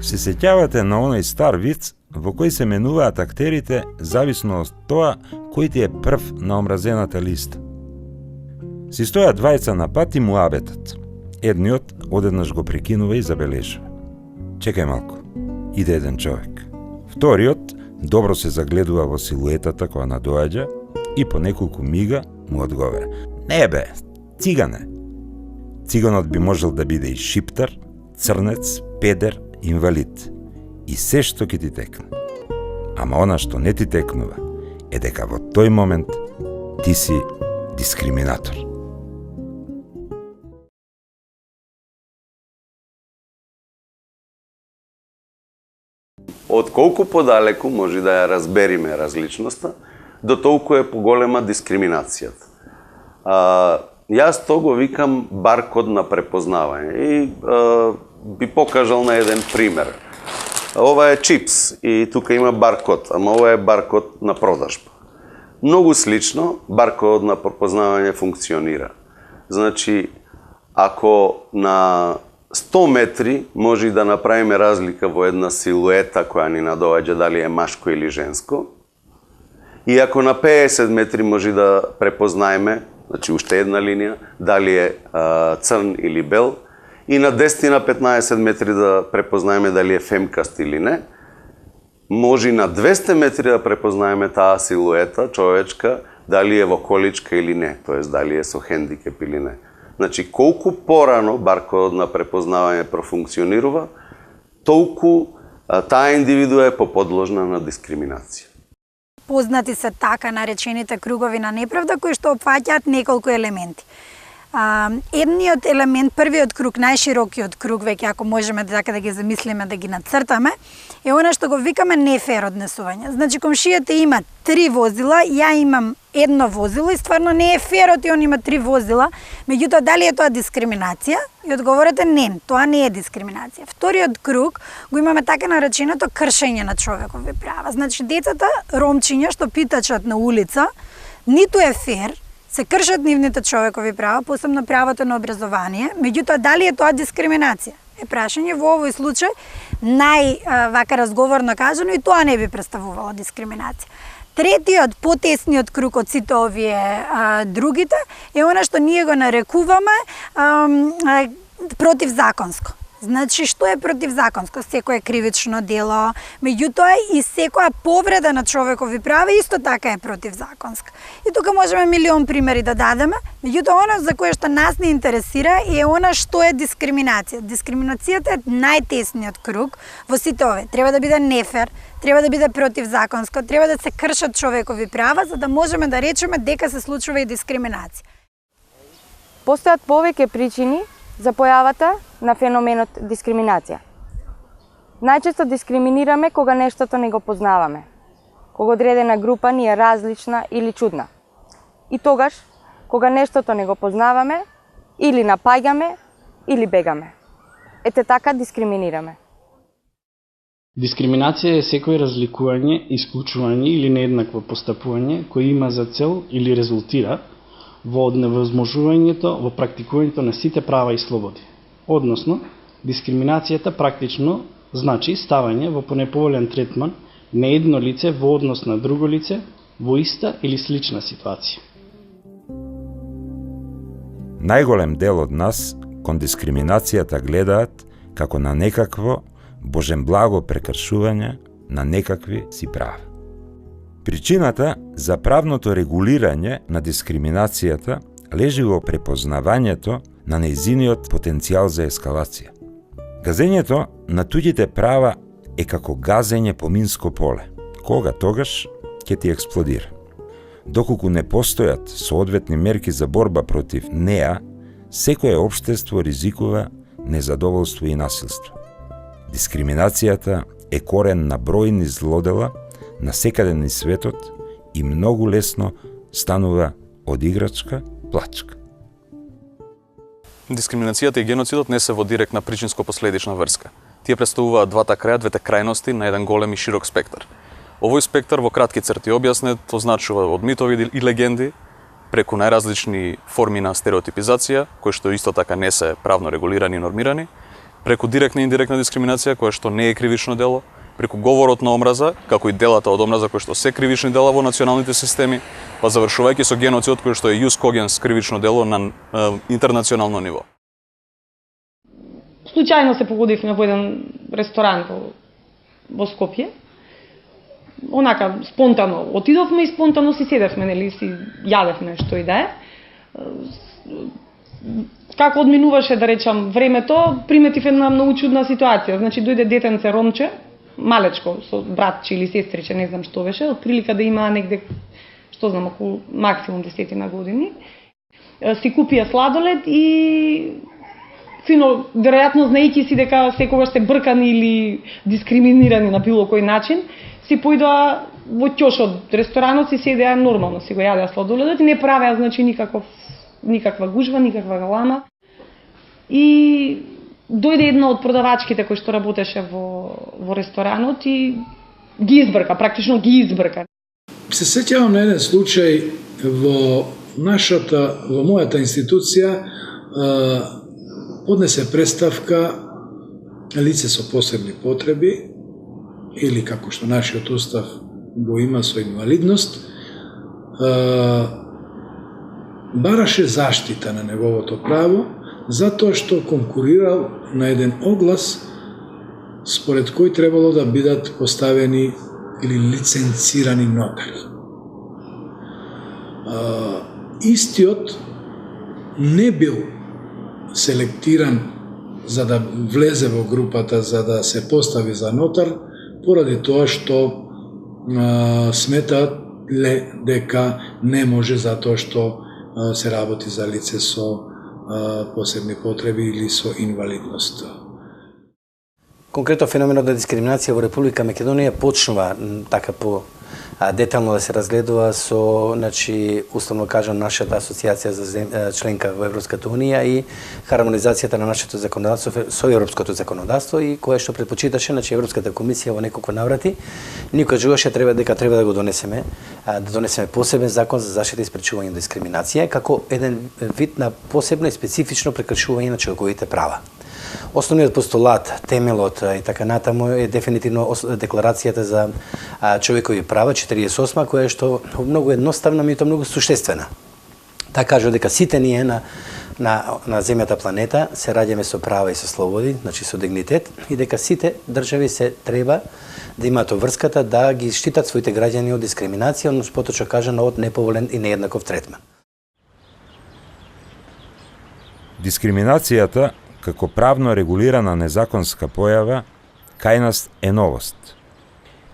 Се сеќавате на оној стар виц во кој се менуваат актерите зависно од тоа кој ти е прв на омразената листа. Си стојат двајца на пат и муабетат. Едниот одеднаш го прекинува и забележува. Чекај малку, иде еден човек. Вториот добро се загледува во силуетата која надоаѓа и по неколку мига му одговара. Не бе, цигане. Циганот би можел да биде и шиптар, црнец, педер, инвалид и се што ќе ти текне. Ама она што не ти текнува е дека во тој момент ти си дискриминатор. Од колку подалеку може да ја разбериме различноста, до толку е поголема дискриминацијата. Јас то го викам баркод на препознавање и би покажал на еден пример. Ова е чипс и тука има баркод, ама ова е баркод на продажба. Многу слично баркод на препознавање функционира. Значи, ако на 100 метри може да направиме разлика во една силуета која ни надоаѓа дали е машко или женско, и ако на 50 метри може да препознаеме, значи уште една линија, дали е црн или бел, и на 10 на 15 метри да препознаеме дали е фемкаст или не, може на 200 метри да препознаеме таа силуета човечка, дали е во количка или не, тоест дали е со хендикеп или не. Значи, колку порано баркодот на препознавање профункционирува, толку таа индивидуа е поподложна на дискриминација. Познати се така наречените кругови на неправда, кои што опфаќаат неколку елементи. Едниот елемент, првиот круг, најширокиот круг, веќе ако можеме така да ги замислиме, да ги нацртаме, е она што го викаме нефер однесување. Значи, комшијата има 3 возила, ја имам едно возило и стварно не е фер од он има 3 возила, меѓутоа дали е тоа дискриминација? И одговорот е не, тоа не е дискриминација. Вториот круг го имаме така нареченото кршење на човекови права. Значи, децата, ромчиња што питачат на улица, ниту е фер, се кршат нивните човекови права, посебно правото на образование, меѓутоа дали е тоа дискриминација? Е прашање во овој случај вака разговорно кажано и тоа не би представувало дискриминација. Третиот, потесниот круг од сите овие другите е она што ние го нарекуваме противзаконско. Значи, што е противзаконско? Секое кривично дело, меѓутоа и секоја повреда на човекови права исто така е противзаконска. И тука можеме милион примери да дадеме, меѓутоа она за кое што нас не интересира е она што е дискриминација. Дискриминацијата е најтесниот круг во сите овие. Треба да биде нефер, треба да биде противзаконско, треба да се кршат човекови права за да можеме да речеме дека се случува и дискриминација. Постојат повеќе причини за појавата на феноменот дискриминација. Најчесто дискриминираме кога нештото не го познаваме, кога одредена група ни е различна или чудна. И тогаш, кога нештото не го познаваме, или напаѓаме, или бегаме. Ете така дискриминираме. Дискриминација е секој разликување, исклучување или нееднакво постапување кој има за цел или резултира во невозможувањето во практикувањето на сите права и слободи. Односно, дискриминацијата практично значи ставање во понеповолен третман на едно лице во однос на друго лице во иста или слична ситуација. Најголем дел од нас кон дискриминацијата гледаат како на некакво божемблаго прекршување на некакви си права. Причината за правното регулирање на дискриминацијата лежи во препознавањето на нејзиниот потенцијал за ескалација. Газењето на туѓите права е како газење по минско поле. Кога тогаш ќе ти експлодира. Доколку не постојат соодветни мерки за борба против неа, секое општество ризикува незадоволство и насилство. Дискриминацијата е корен на бројни злодела на секаде низ светот и многу лесно станува од играчка плачка. Дискриминацијата и геноцидот не се во директна причинско-последична врска. Тие представуваат двата краја, двете крајности на еден голем и широк спектар. Овој спектар во кратки црти објаснет означува од митови и легенди, преку најразлични форми на стереотипизација, кои што исто така не се правно регулирани и нормирани, преку директна и индиректна дискриминација, која што не е кривично дело, преку говорот на омраза, како и делата од омраза кои што се кривични дела во националните системи, па завршувајќи со геноцидот кој што е јус когенс кривично дело на интернационално ниво. Случајно се погодивме во еден ресторан во Скопје. Онака спонтано отидовме и спонтано си седевме, нели, си јадевме што и да е. Како одминуваше, да речам, времето, приметив една многу чудна ситуација. Значи, дојде детенце ромче, малечко, со братче или сестриче, не знам што беше, од прилика да има негде, што знам, околу максимум 10 години. Си купија сладолед и фино, веројатно знаејќи си дека секогаш се бркани или дискриминирани на било кој начин, си појдоа во ќошот ресторанот, си седеа нормално, си го јадеа сладоледот и не правеа, значи, никаква гужва, никаква галама. И дојде една од продавачките кој што работеше во ресторанот и ги избрка, практично ги избрка. Се сеќавам на еден случај во мојата институција, поднесе представка лице со посебни потреби или како што нашиот устав го има со инвалидност, бараше заштита на неговото право затоа што конкурирал на еден оглас според кој требало да бидат поставени или лиценцирани нотари. Истиот не бил селектиран за да влезе во групата, за да се постави за нотар, поради тоа што сметаат дека не може затоа што се работи за лице со посебни потреби или со инвалидност. Конкретно феноменот на дискриминација во Република Македонија почнува така по детално да се разгледува со, значи, условно кажам, нашата асоциација за членка во Европската Унија и хармонизацијата на нашето законодавство со европското законодавство и кое што предпочиташе, значи, Европската комисија во неколку наврати, никој жугаше треба да го донесеме посебен закон за заштита и спречување на дискриминација како еден вид на посебно и специфично прекршување на човековите права. Основниот постулат, темелот и така натаму е дефинитивно декларацијата за човекови права 48, која што многу едноставна, меѓутоа многу суштествена. Таа кажува дека сите ние на земјата планета се раѓаме со права и со слободи, значи со дигнитет, и дека сите држави се треба да имаат врската да ги штитат своите граѓани од дискриминација, односно поточно кажано од неповолен и нееднаков третман. Дискриминацијата како правно регулирана незаконска појава кај нас е новост.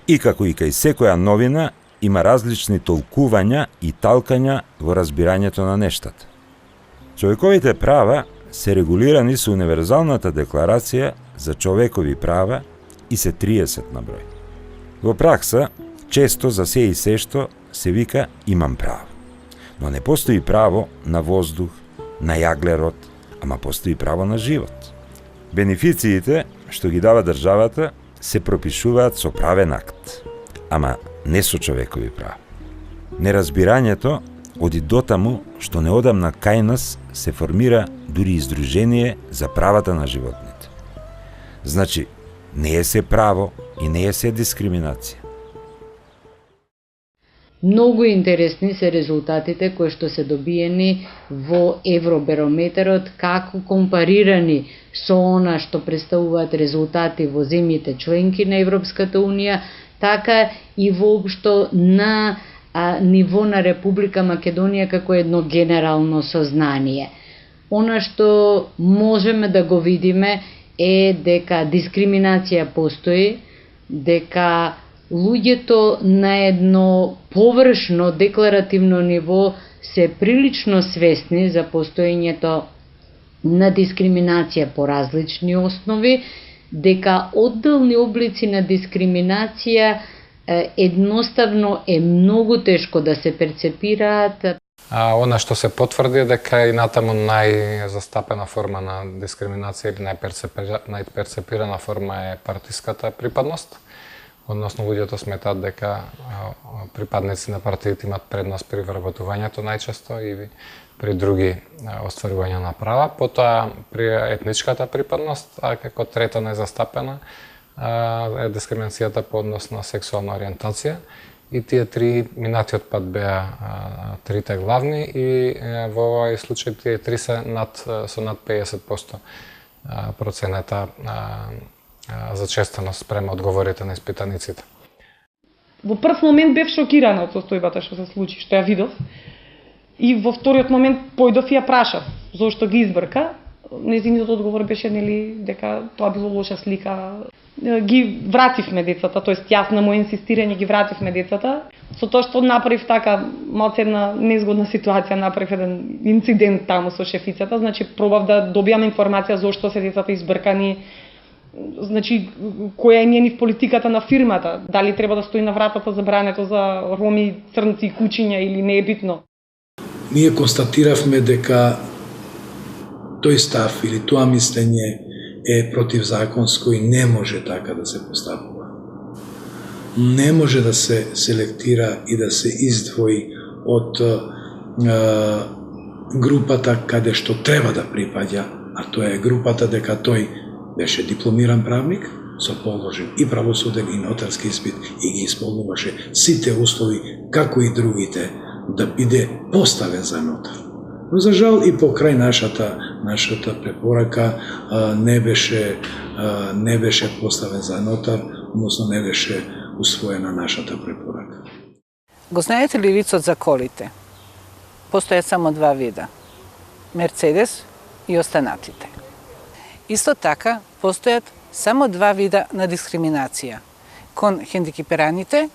И како и кај секоја новина има различни толкувања и талкања во разбирањето на нештата. Човековите права се регулирани со Универзалната декларација за човекови права и се 30 на број. Во пракса, често за се и се што се вика имам право. Но не постои право на воздух, на јаглерод, ама постои право на живот. Бенефициите што ги дава државата се пропишуваат со правен акт, ама не со човекови права. Неразбирањето оди дотаму што неодамна кај нас се формира дури издружение за правата на животните. Значи, не е се право и не е се дискриминација. Многу интересни се резултатите кои што се добиени во Евробарометерот, како компарирани со она што представуваат резултати во земјите членки на Европската Унија, така и воопшто на ниво на Република Македонија како едно генерално сознание. Она што можеме да го видиме е дека дискриминација постои, дека луѓето на едно површно декларативно ниво се прилично свесни за постоењето на дискриминација по различни основи, дека одделни облици на дискриминација едноставно е многу тешко да се перцепираат. Она што се потврди е дека и натаму најзастапена форма на дискриминација или најперцепирана форма е партиската припадност, односно луѓето сметаат дека припадници на партиите имат предност при вработувањето најчесто и при други остварувања на права. Потоа при етничката припадност, а како трето незастапена е дискриминацијата по однос на сексуална ориентација. И тие три минатиот пат беа трите главни и во овој случај тие три се со над 50% процената зачестеност спрема одговорите на испитаниците. Во прв момент бев шокирана од состојбата што се случи, што ја видов. И во вториот момент појдов и ја прашав зошто ги избрка. Нејзиниот одговор беше дека тоа било лоша слика. Ги вративме децата, тоест јас на моје инсистирање ги вративме децата. Со тоа што направив така малце една незгодна ситуација, направив еден инцидент таму со шефицата, значи пробав да добијам информација зошто се децата избркани, значи која е нив политиката на фирмата, дали треба да стои на вратата забрането за роми, црнци и кучиња или не е битно. Ние констатиравме дека тој став или тоа мислење е противзаконско и не може така да се постапува. Не може да се селектира и да се издвои од групата каде што треба да припаѓа, а тоа е групата дека тој беше дипломиран правник, со положен и правосуден и нотарски испит и ги исполнуваше сите услови, како и другите, да биде поставен за нотар. Но за жал и покрај нашата препорака не беше поставен за нотар, односно не беше усвоена нашата препорака. Го знаете ли лицот за колите? Постојат само два вида. Мерцедес и останатите. Исто така, постојат само два вида на дискриминација. Кон хендикепираните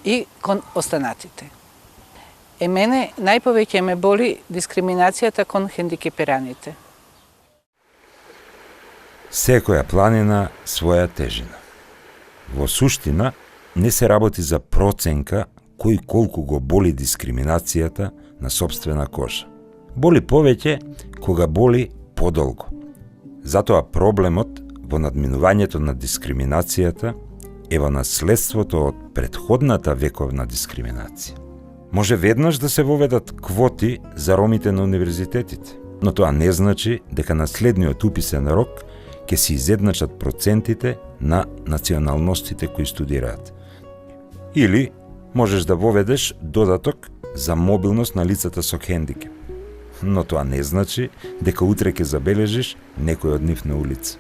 и кон останатите. Мене најповеќе ме боли дискриминацијата кон хендикепираните. Секоја планина своја тежина. Во суштина, не се работи за проценка кој колку го боли дискриминацијата на собствена кожа. Боли повеќе кога боли подолго. Затоа проблемот во надминувањето на дискриминацијата е во наследството од претходната вековна дискриминација. Може веднаш да се воведат квоти за ромите на универзитетите, но тоа не значи дека на следниот уписен рок ќе се изедначат процентите на националностите кои студираат. Или можеш да воведеш додаток за мобилност на лицата со хендикеп, но тоа не значи дека утре ќе забележиш некој од нив на улица.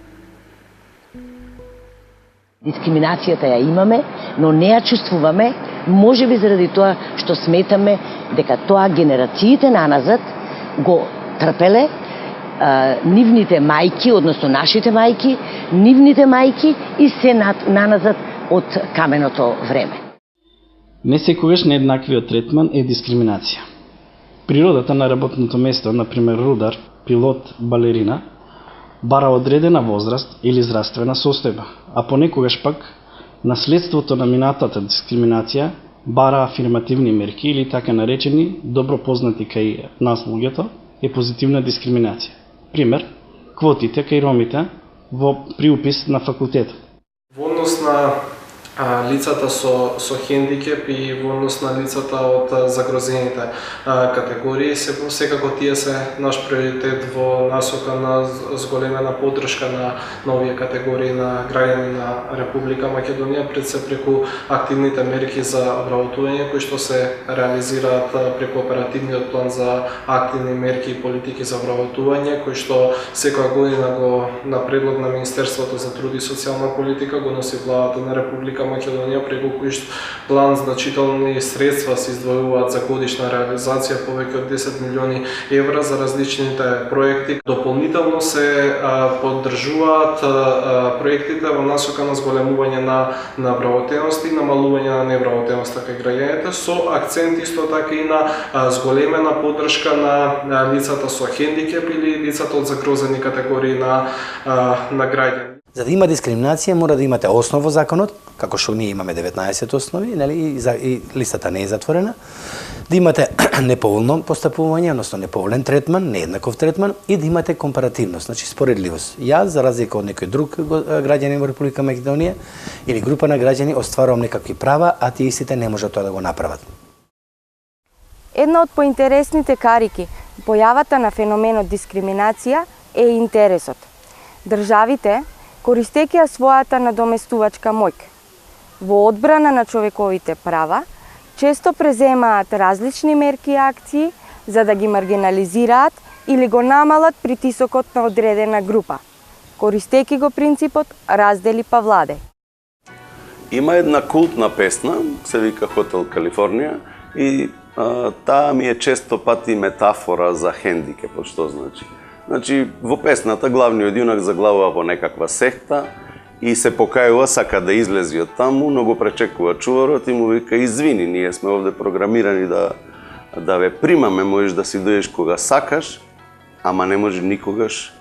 Дискриминацијата ја имаме, но не ја чувствуваме, можеби заради тоа што сметаме дека тоа генерациите наназад го трпеле, нивните мајки, односно нашите мајки, нивните мајки и се наназад од каменото време. Не секогаш нееднаквиот третман е дискриминација. Природата на работното место, например рудар, пилот, балерина, бара одредена возраст или здравствена состојба, а понекогаш пак наследството на минатата дискриминација бара афирмативни мерки или така наречени, добро познати кај нас луѓето, е позитивна дискриминација. Пример, квотите кај ромите при упис на факултетот. Во однос на лицата со хендикеп и во однос на лицата од загрозените категории, секако тие се наш приоритет во насока на зголемена поддршка на овие категории на граѓани на Република Македонија, пред се преку активните мерки за вработување кои што се реализираат преку оперативниот план за активни мерки и политики за вработување, кои што секоја година го на предлог на Министерството за труд и социјална политика го носи владата на Република Македонија, преку кој план значителни средства се издвојуваат за годишна реализација, повеќе од 10 милиони евра за различните проекти. Дополнително се поддржуваат проектите во насока на зголемување на вработеност и намалување на невработеноста кај граѓаните, со акцент исто така и на зголемена поддршка на лицата со хендикеп или лицата од загрозени категории на граѓани. За да има дискриминација мора да имате основ во законот, како што ние имаме 19 основи, нели, и листата не е затворена. да имате неповолно постапување, односно неповолен третман, нееднаков третман и да имате компаративност, значи споредливост. Јас, за разлика од некој друг граѓанин во Република Македонија или група на граѓани, остварувам некакви права, а тие истите не можат тоа да го направат. Една од поинтересните карики појавата на феноменот дискриминација е интересот. Државите, користејќи својата надоместувачка моќ во одбрана на човековите права, често преземаат различни мерки и акции за да ги маргинализираат или го намалат притисокот на одредена група, користејќи го принципот раздели па владај. Има една култна песна, се вика Хотел Калифорнија, и таа ми е често пати метафора за хендикепот, што значи. Значи, во песната главниот јунак заглавува во некаква секта и се покајува, сака да излези од таму, но го пречекува чуварот и му вика: извини, ние сме овде програмирани да ве примаме, можеш да си дојдеш кога сакаш, ама не може никогаш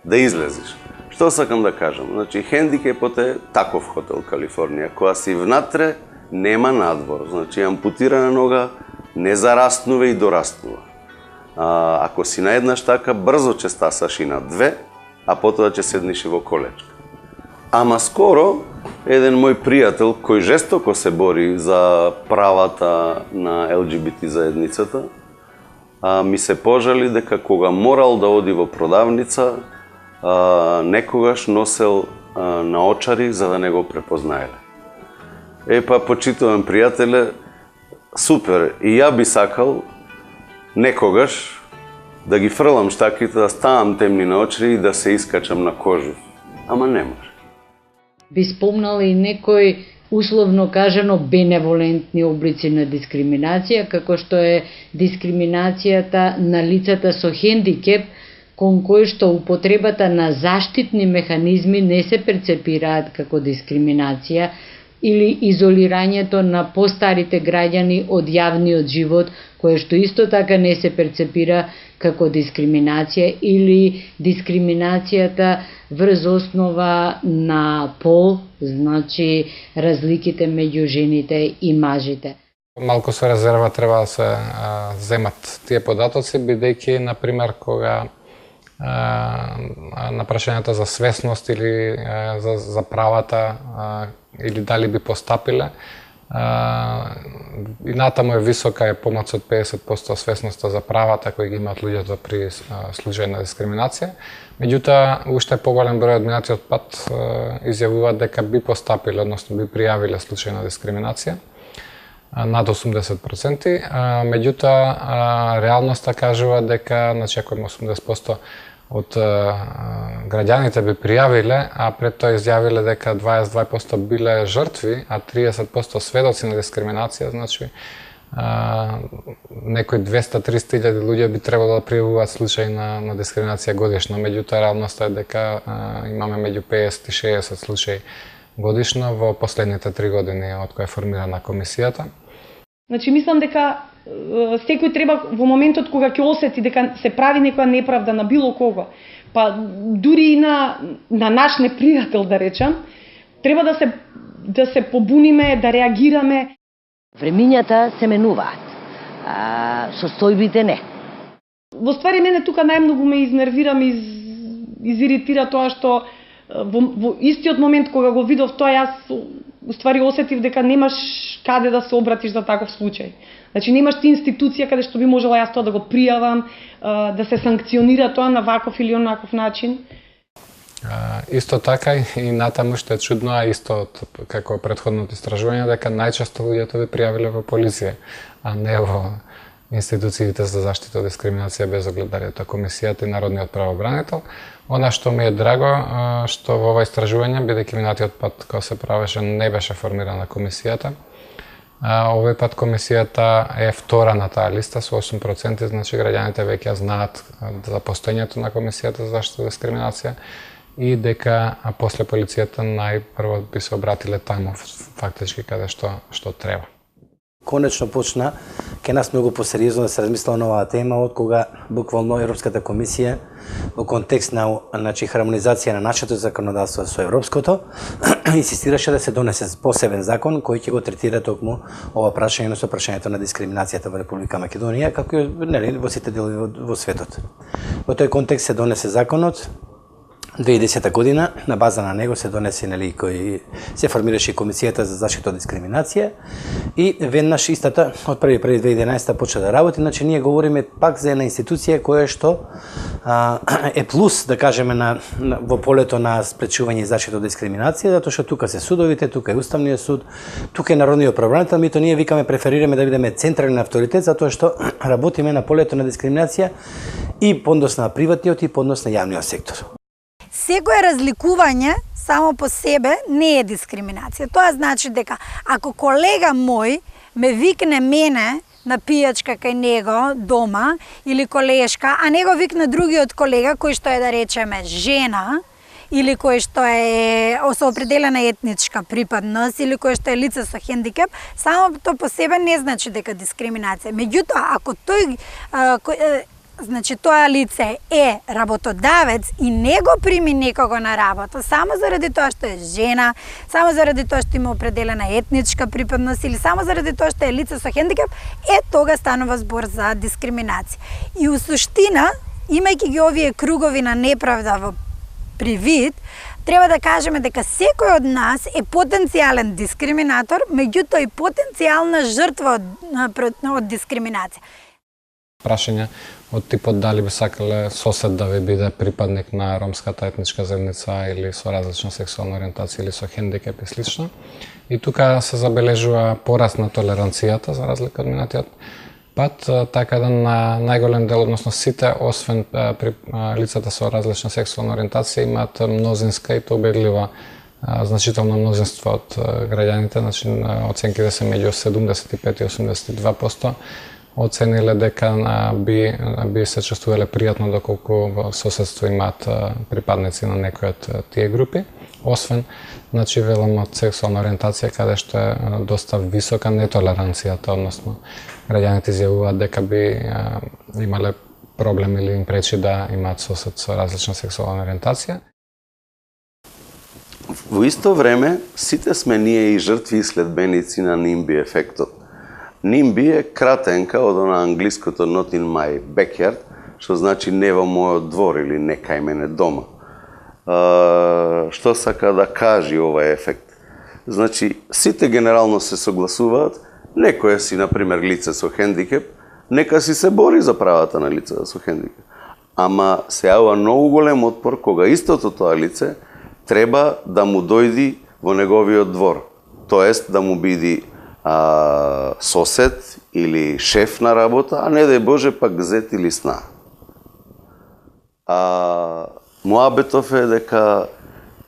да излезеш. Што сакам да кажам? Значи, хендикепот е таков Хотел Калифорнија, која си внатре нема надвор. Значи, ампутирана нога не зараснува и дораснува. Ако си наеднаш така, брзо ќе стасаш и на две, а потоа ќе седнеш и во колечка. Ама скоро, еден мој пријател, кој жестоко се бори за правата на ЛГБТ заедницата, ми се пожали дека кога морал да оди во продавница, некогаш носел наочари за да не го препознаеле. Па, почитуван пријателе, супер, и ја би сакал некогаш да ги фрлам штаките, да ставам темни наочари и да се искачам на кожу. Ама не може. Би спомнала и некои, условно кажано, беневолентни облици на дискриминација, како што е дискриминацијата на лицата со хендикеп, кон кои што употребата на заштитни механизми не се перцепираат како дискриминација, или изолирањето на постарите граѓани од јавниот живот, кое што исто така не се перцепира како дискриминација, или дискриминацијата врз основа на пол, значи разликите меѓу жените и мажите. Малку со резерва треба да се земат тие податоци, бидејќи, например, кога на прашањата за свесност или за правата или дали би постапиле, и натаму е висока, е помоц од 50% свесноста за правата кои ги имаат луѓето при случај на дискриминација. Меѓутоа, уште поголем број од минатиот пат изјавуваат дека би постапиле, односно би пријавиле случај на дискриминација, над 80%, меѓутоа реалноста кажува дека, значи, ако има 80% од граѓаните би пријавиле, а пред тоа изјавиле дека 22% биле жртви, а 30% сведоци на дискриминација, значи некои 200-300 илјади луѓе би требало да пријавуваат случај на дискриминација годишно, меѓутоа реалноста е дека имаме меѓу 50 и 60 случаи годишно во последните 3 години од кога е формирана комисијата. Значи, мислам дека секој треба во моментот кога ќе осети дека се прави некоја неправда на било кого, па дури и на наш непријател, да речам, треба да се побуниме, да реагираме. Времињата се менуваат, состојбите не. Во ствари, мене тука најмногу ме изнервира, изиритира тоа што во истиот момент кога го видов тоа, јас уствари осетив дека немаш каде да се обратиш за таков случај. Значи, немаш ти институција каде што би можела јас тоа да го пријавам, да се санкционира тоа на ваков или онаков начин. Исто така и натаму што е чудно, а исто како претходното истражување, дека најчесто луѓето би пријавиле во полиција, а не во институциите за заштита од дискриминација без огледарието, комисијата и народниот правобранител. Она што ми е драго, што во ова истражување, бидејќи минатиот пат кога се правеше не беше формирана комисијата, овој пат комисијата е втора на таа листа со 8%, значи граѓаните веќе знаат за постоењето на комисијата за заштита од дискриминација и дека после полицијата најпрво би се обратиле таму фактички каде што треба. Конечно почна ке нас многу посериозно да се размислува на оваа тема од кога буквално Европската комисија во контекст на хармонизација на нашето законодавство со европското инсистираше да се донесе посебен закон кој ќе го третира токму ова прашање со прашањето на дискриминацијата во Република Македонија, како и во сите делови во светот. Во тој контекст се донесе законот 2010 година, на база на него се донесе кој се формираше комисијата за заштита од дискриминација и веднаш истата од 1.1.2011 почна да работи, значи ние говориме пак за една институција која што е плюс, да кажеме, во полето на спречување и заштита од дискриминација, затоа што тука се судовите, тука е Уставниот суд, тука е Народниот правобранител, мито ние викаме преферираме да бидеме централен авторитет затоа што работиме на полето на дискриминација и поднос на приватниот и поднос на јавниот сектор. Секое разликување само по себе не е дискриминација. Тоа значи дека ако колега мој ме викне мене на пијачка кај него дома или колешка, а него викне другиот колега кој што е, да речеме, жена или кој што е со определена етничка припадност или кој што е лице со хендикеп, само тоа по себе не значи дека дискриминација. Меѓутоа, ако тој значи тоа лице е работодавец и не го прими некого на работа само заради тоа што е жена, само заради тоа што има определена етничка припадност или само заради тоа што е лице со хендикеп, тога станува збор за дискриминација. И у суштина, имајќи ги овие кругови на неправда во привид, треба да кажеме дека секој од нас е потенцијален дискриминатор, меѓутоа и потенцијална жртва од дискриминација. Прашање од типот дали би сакале сосед да ви биде припадник на ромската етничка заедница или со различна сексуална ориентација или со хендикеп и слично. И тука се забележува пораст на толеранцијата за разлика од минатиот пат, така да на најголем дел, односно сите, освен при лицата со различна сексуална ориентација, имаат мнозинска и победлива значително мнозинство од граѓаните, значи оценките се меѓу 75 и 82%, оцениле дека би се чувствувале пријатно доколку во соседство имаат припадници на некои од тие групи, освен, значи, велам од сексуална ориентација, каде што е доста висока нетолеранцијата, односно, граѓаните изјавуваат дека би имале проблем или им пречи да имаат сосед со различна сексуална ориентација. Во исто време, сите сме ние и жртви и следбеници на NIMBY ефектот. NIMBY е кратенка од на англиското not in my backyard, што значи не во мојот двор или не кај мене дома. Што сака да кажи овој ефект? Значи, сите генерално се согласуваат, некој си, например, лице со хендикеп, нека си се бори за правата на лица со хендикеп. Ама се јавува многу голем отпор кога истото тоа лице треба да му дојди во неговиот двор, тоест да му биде сосед или шеф на работа, а не да Боже пак зет или сна. Муабетов е дека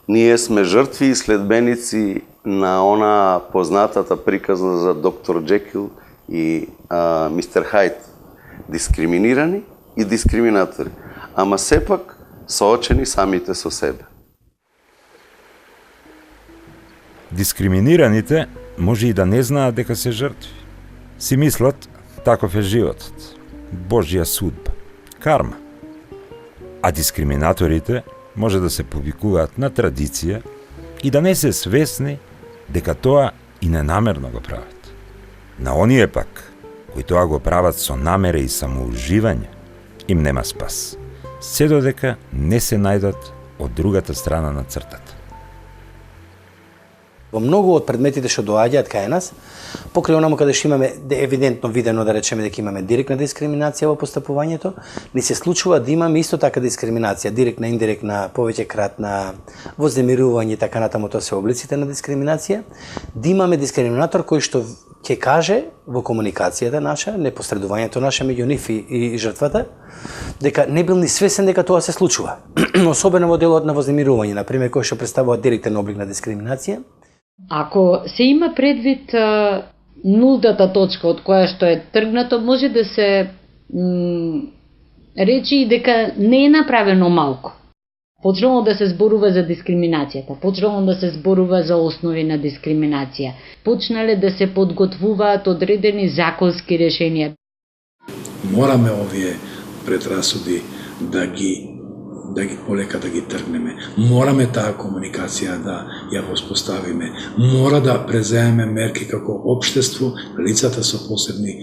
ние сме жртви и следбеници на она познатата приказна за доктор Джекил и мистер Хайд. Дискриминирани и дискриминатори, ама сепак соочени самите со себе. Дискриминираните може и да не знаат дека се жртви. Си мислат, таков е животот, Божја судба, карма. А дискриминаторите може да се повикуваат на традиција и да не се свесни дека тоа и ненамерно го прават. На оние пак, кои тоа го прават со намера и самоуживање, им нема спас, се додека не се најдат од другата страна на цртата. Во многу од предметите што доаѓаат кај нас, покрај онаму каде што имаме евидентно видено, да речеме дека имаме директна дискриминација во постапувањето, ни се случува да имаме исто така дискриминација, директна, индиректна, повеќе кратна, вознемирување и така натаму, тоа се облиците на дискриминација, да имаме дискриминатор кој што ќе каже во комуникацијата наша, непосредувањето наше меѓу нив и жртвата, дека не бил ни свесен дека тоа се случува. Особено во делот на вознемирување, например, кој што представува директен облик на дискриминација. Ако се има предвид нултата точка од која што е тргнато, може да се речи и дека не е направено малку. Почнало да се зборува за дискриминацијата, почнало да се зборува за основи на дискриминација, почнале да се подготвуваат одредени законски решенија. Мораме овие предрасуди да ги полека да ги тргнеме. Мораме таа комуникација да ја воспоставиме. Мора да преземеме мерки како општество, лицата со посебни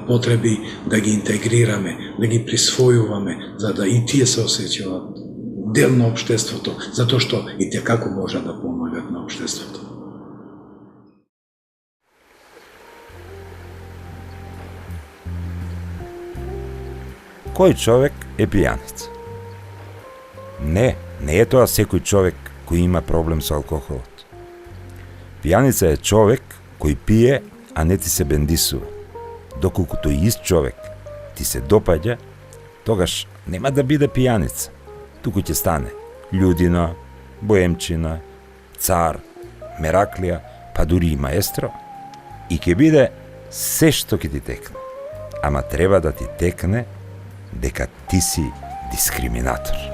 потреби, да ги интегрираме, да ги присвојуваме, за да и тие се осеќават дел на општеството, затоа што и те како можат да помагат на општеството. Кој човек е пијаница? Не е тоа секој човек кој има проблем со алкохолот. Пијаница е човек кој пие, а не ти се бендисува. Доколку тој ист човек ти се допаѓа, тогаш нема да биде пијаница. Туку ќе стане људина, боемчина, цар, мераклија, па дури и маестро. И ќе биде се што ќе ти текне. Ама треба да ти текне дека ти си дискриминатор.